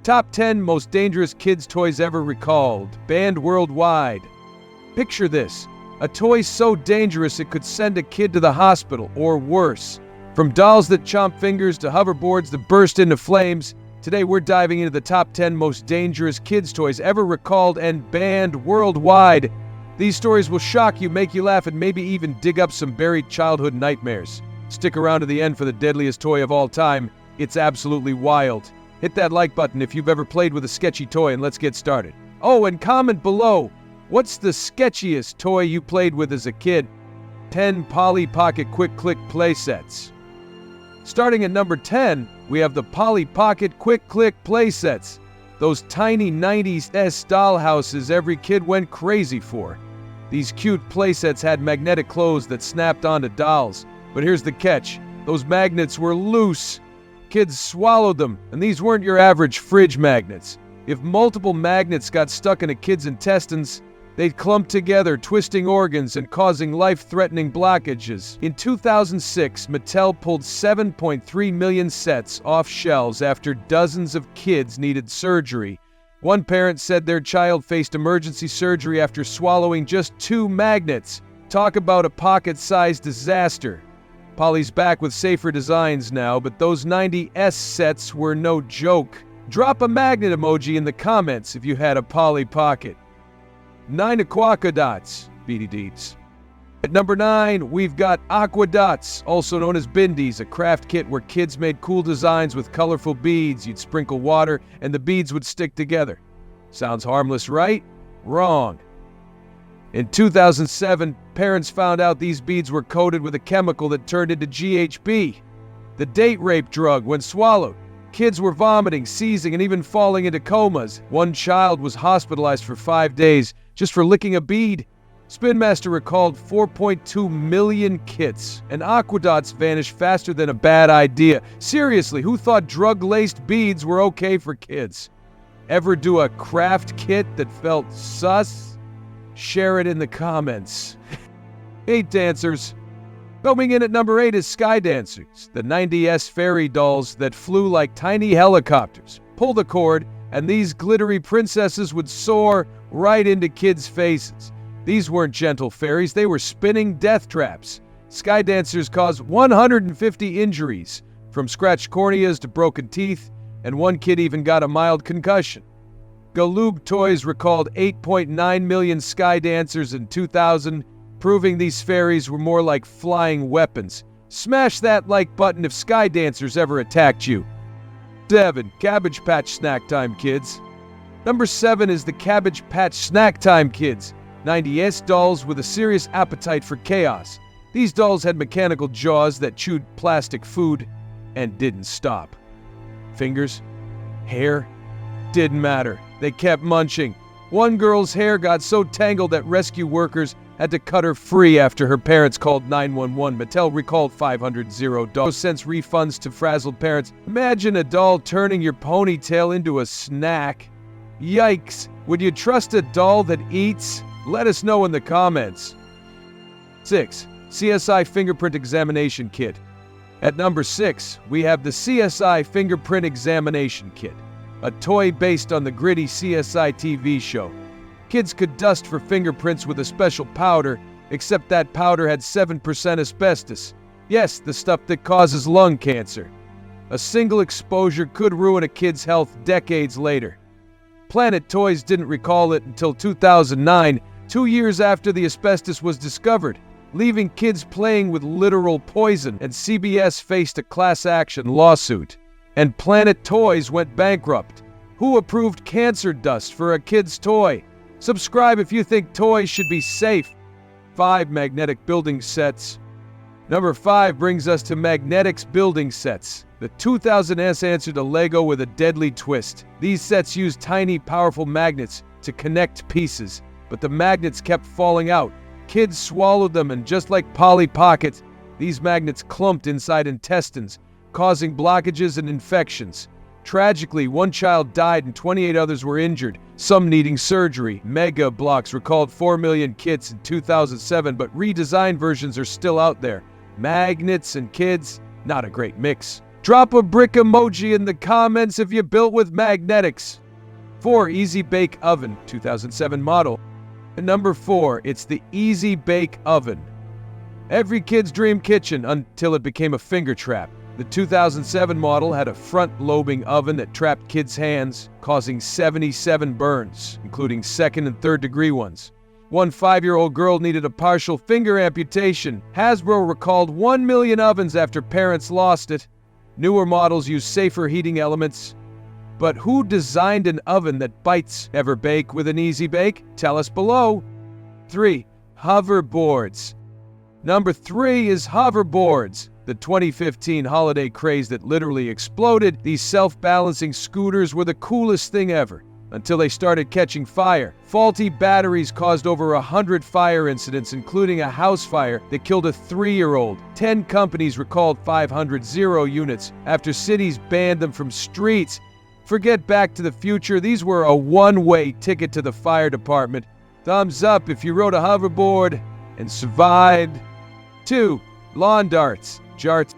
Top 10 most dangerous kids' toys ever recalled, banned worldwide. Picture this, a toy so dangerous it could send a kid to the hospital, or worse. From dolls that chomp fingers to hoverboards that burst into flames, today we're diving into the top 10 most dangerous kids' toys ever recalled and banned worldwide. These stories will shock you, make you laugh, and maybe even dig up some buried childhood nightmares. Stick around to the end for the deadliest toy of all time. It's absolutely wild. Hit that like button if you've ever played with a sketchy toy, and let's get started. Oh, and comment below, what's the sketchiest toy you played with as a kid? 10 Polly Pocket Quick Click play sets. Starting at number 10, we have the Polly Pocket Quick Click play sets. Those tiny 90s dollhouses every kid went crazy for. These cute play sets had magnetic clothes that snapped onto dolls. But here's the catch, those magnets were loose. Kids swallowed them, and these weren't your average fridge magnets. If multiple magnets got stuck in a kid's intestines, they'd clump together, twisting organs and causing life-threatening blockages. In 2006, Mattel pulled 7.3 million sets off shelves after dozens of kids needed surgery. One parent said their child faced emergency surgery after swallowing just 2 magnets. Talk about a pocket-sized disaster. Polly's back with safer designs now, but those 90s sets were no joke. Drop a magnet emoji in the comments if you had a Polly Pocket. 9 Aqua Dots, BDDs. At number 9, we've got Aqua Dots, also known as Bindies, a craft kit where kids made cool designs with colorful beads. You'd sprinkle water and the beads would stick together. Sounds harmless, right? Wrong. In 2007, parents found out these beads were coated with a chemical that turned into GHB, the date rape drug when swallowed. Kids were vomiting, seizing, and even falling into comas. One child was hospitalized for 5 days just for licking a bead. Spin Master recalled 4.2 million kits, and Aqua Dots vanished faster than a bad idea. Seriously, who thought drug-laced beads were okay for kids? Ever do a craft kit that felt sus? Share it in the comments. 8 Dancers. Coming in at number 8 is Sky Dancers, the 90s fairy dolls that flew like tiny helicopters. Pull the cord, and these glittery princesses would soar right into kids' faces. These weren't gentle fairies, they were spinning death traps. Sky Dancers caused 150 injuries, from scratched corneas to broken teeth, and one kid even got a mild concussion. Galoob Toys recalled 8.9 million Sky Dancers in 2000, proving these fairies were more like flying weapons. Smash that like button if Sky Dancers ever attacked you. 7. Cabbage Patch Snack Time Kids. Number 7 is the Cabbage Patch Snack Time Kids, 90s dolls with a serious appetite for chaos. These dolls had mechanical jaws that chewed plastic food and didn't stop. Fingers? Hair? Didn't matter. They kept munching. One girl's hair got so tangled that rescue workers had to cut her free after her parents called 911. Mattel recalled 500,000 refunds to frazzled parents. Imagine a doll turning your ponytail into a snack. Yikes. Would you trust a doll that eats? Let us know in the comments. 6. CSI Fingerprint Examination Kit. At number 6, we have the CSI Fingerprint Examination Kit, a toy based on the gritty CSI TV show. Kids could dust for fingerprints with a special powder, except that powder had 7% asbestos. Yes, the stuff that causes lung cancer. A single exposure could ruin a kid's health decades later. Planet Toys didn't recall it until 2009, 2 years after the asbestos was discovered, leaving kids playing with literal poison, and CBS faced a class action lawsuit. And Planet Toys went bankrupt. Who approved cancer dust for a kid's toy? Subscribe if you think toys should be safe. 5 Magnetic Building Sets. Number 5 brings us to Magnetics Building Sets, the 2000s answer to Lego with a deadly twist. These sets use tiny, powerful magnets to connect pieces, but the magnets kept falling out. Kids swallowed them, and just like Polly Pockets, these magnets clumped inside intestines, causing blockages and infections. Tragically, one child died and 28 others were injured, some needing surgery. Mega Bloks recalled 4 million kits in 2007, but redesigned versions are still out there. Magnets and kids, not a great mix. Drop a brick emoji in the comments if you built with magnetics. 4. Easy Bake Oven, 2007 model. And number 4, it's the Easy Bake Oven. Every kid's dream kitchen until it became a finger trap. The 2007 model had a front-lobing oven that trapped kids' hands, causing 77 burns, including second and third-degree ones. One 5-year-old girl needed a partial finger amputation. Hasbro recalled 1 million ovens after parents lost it. Newer models use safer heating elements. But who designed an oven that bites? Ever bake with an Easy Bake? Tell us below. 3. Hoverboards. Number 3 is hoverboards. The 2015 holiday craze that literally exploded. These self-balancing scooters were the coolest thing ever, until they started catching fire. Faulty batteries caused over 100 fire incidents, including a house fire that killed a 3-year-old. 10 companies recalled 500 units after cities banned them from streets. Forget Back to the Future, these were a one-way ticket to the fire department. Thumbs up if you rode a hoverboard and survived. 2. Lawn darts, jarts.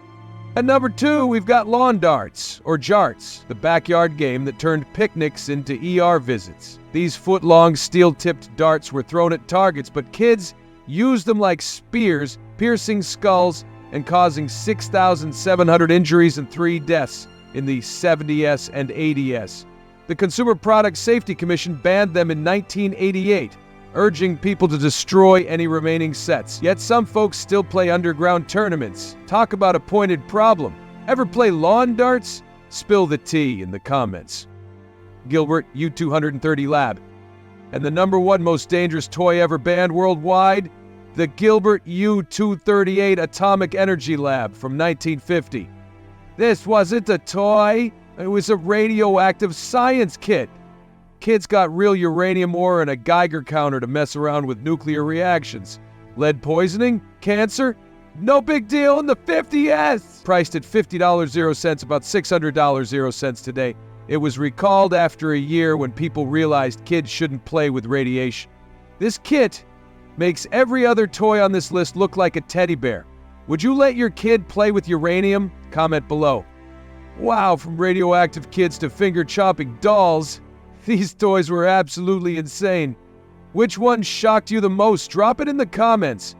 At number 2, we've got lawn darts, or jarts, the backyard game that turned picnics into ER visits. These foot-long, steel-tipped darts were thrown at targets, but kids used them like spears, piercing skulls and causing 6,700 injuries and 3 deaths in the 70s and 80s. The Consumer Product Safety Commission banned them in 1988, urging people to destroy any remaining sets. Yet some folks still play underground tournaments. Talk about a pointed problem. Ever play lawn darts? Spill the tea in the comments. Gilbert U230 Lab. And the number 1 most dangerous toy ever banned worldwide? The Gilbert U238 Atomic Energy Lab from 1950. This wasn't a toy, it was a radioactive science kit. Kids got real uranium ore and a Geiger counter to mess around with nuclear reactions. Lead poisoning? Cancer? No big deal in the 50s! Priced at $50.00, about $600.00 today. It was recalled after a year when people realized kids shouldn't play with radiation. This kit makes every other toy on this list look like a teddy bear. Would you let your kid play with uranium? Comment below. Wow, from radioactive kids to finger-chopping dolls, these toys were absolutely insane. Which one shocked you the most? Drop it in the comments.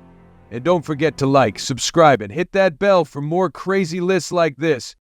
And don't forget to like, subscribe, and hit that bell for more crazy lists like this.